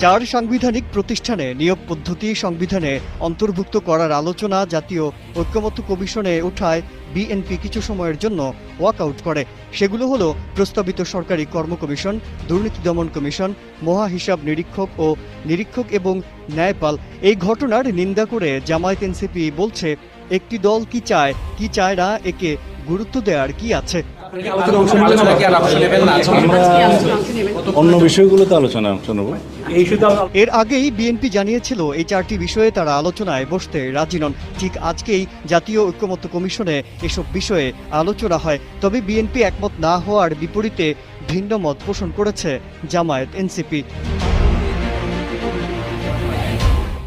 চার সাংবিধানিক প্রতিষ্ঠানে নিয়োগ পদ্ধতি সংবিধানে অন্তর্ভুক্ত করার আলোচনা জাতীয় ঐকমত্য কমিশনে ওঠায় বিএনপি কিছু সময়ের জন্য ওয়াকআউট করে। সেগুলো হলো প্রস্তাবিত সরকারি কর্ম কমিশন, দুর্নীতি দমন কমিশন, মহা হিসাব নিরীক্ষক এবং ন্যায়পাল। এই ঘটনার নিন্দা করে জামায়াত এনসিপি বলছে, একটি দল কি চায় না, একে গুরুত্ব দেওয়ার কি আছে? অন্য বিষয়গুলোতে আলোচনা অংশ নেব। এর আগেই বিএনপি জানিয়েছিল এই চারটি বিষয়ে তারা আলোচনায় বসতে রাজি নন। ঠিক আজকেই জাতীয় ঐকমত্য কমিশনে এসব বিষয়ে আলোচনা হয়। তবে বিএনপি একমত না হওয়ার বিপরীতে ভিন্ন মত পোষণ করেছে জামায়াত এনসিপি।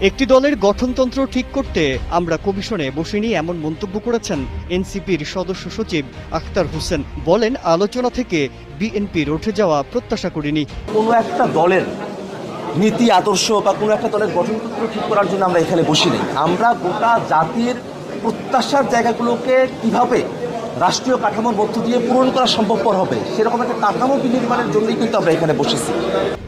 একটি দলের গঠনতন্ত্র ঠিক করতে আমরা কমিশনে বসিনি, এমন মন্তব্য করেছেন এনসিপির সদস্য সচিব আখতার হোসেন। বলেন, আলোচনা থেকে বিএনপির উঠে যাওয়া প্রত্যাশা করিনি। কোনো একটা দলের নীতি আদর্শ বা কোনো একটা দলের গঠনতন্ত্র ঠিক করার জন্য আমরা এখানে বসিনি। আমরা গোটা জাতির প্রত্যাশার জায়গাগুলোকে কিভাবে রাষ্ট্রীয় কাঠামোর মধ্য দিয়ে পূরণ করা সম্ভবপর হবে সেরকম একটা কাঠামো বিনির্মাণের জন্যই কিন্তু আমরা এখানে বসেছি।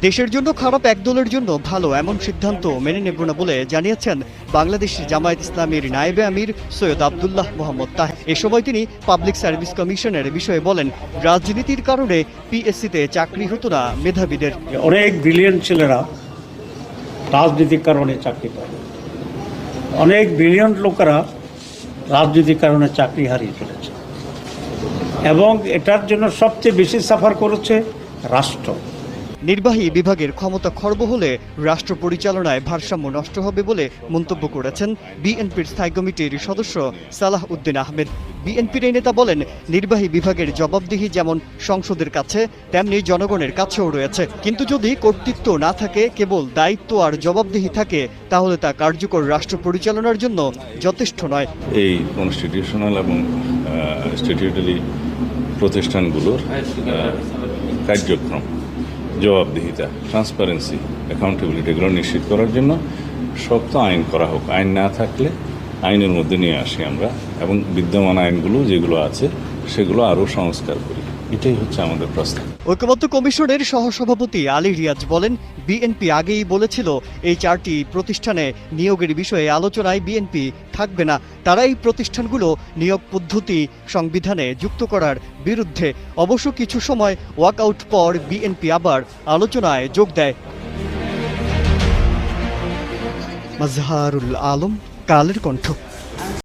দেশের জন্য খারাপ এক দলের জন্য ভালো এমন সিদ্ধান্ত মেনে নেব না বলে জানিয়েছেন বাংলাদেশ জামায়াত ইসলামীর নায়েবে আমির সৈয়দ আব্দুল্লাহ মোহাম্মদ তাহের। এ সময় তিনি পাবলিক সার্ভিস কমিশনের বিষয়ে বলেন, রাজনীতির কারণে পিএসসিতে চাকরি হতো না মেধাবীদের। অনেক ব্রিলিয়েন্ট ছেলেরা রাজনীতির কারণে চাকরি পায়, অনেক ব্রিলিয়েন্ট লোকেরা রাজনীতির কারণে চাকরি হারিয়ে ফেলেছে এবং এটার জন্য সবচেয়ে বেশি সাফার করেছে রাষ্ট্র। নির্বাহী বিভাগের ক্ষমতা খর্ব হলে রাষ্ট্র পরিচালনায় ভারসাম্য নষ্ট হবে বলে মন্তব্য করেছেন বিএনপির স্থায়ী কমিটির সদস্য সালাহ উদ্দিন আহমেদ। বিএনপির এই নেতা বলেন, নির্বাহী বিভাগের জবাবদিহি যেমন সংসদের কাছে তেমনি জনগণের কাছেও রয়েছে। কিন্তু যদি কর্তৃত্ব না থাকে, কেবল দায়িত্ব আর জবাবদিহি থাকে, তাহলে তা কার্যকর রাষ্ট্র পরিচালনার জন্য যথেষ্ট নয়। এই কনস্টিটিউশনাল এবং স্ট্যাটিউটরি প্রতিষ্ঠানগুলোর কার্যক্রম, জবাবদিহিতা, ট্রান্সপারেন্সি, অ্যাকাউন্টেবিলিটি এগুলো নিশ্চিত করার জন্য শক্ত আইন করা হোক। আইন না থাকলে আইনের মধ্যে নিয়ে আসি আমরা এবং বিদ্যমান আইনগুলো যেগুলো আছে সেগুলো আরও সংস্কার করি। এটাই হচ্ছে আমাদের প্রস্তাব। ঐকমত্য কমিশনের সহসভাপতি আলী রিয়াজ বলেন, বিএনপি আগেই বলেছিল এই চারটি প্রতিষ্ঠানে নিয়োগের বিষয়ে আলোচনায় বিএনপি থাকবে না। তারা এই প্রতিষ্ঠানগুলো নিয়োগ পদ্ধতি সংবিধানে যুক্ত করার বিরুদ্ধে। অবশ্য কিছু সময় ওয়াকআউট পর বিএনপি আবার আলোচনায় যোগ দেয়। মাজহারুল আলম, কালের কণ্ঠ।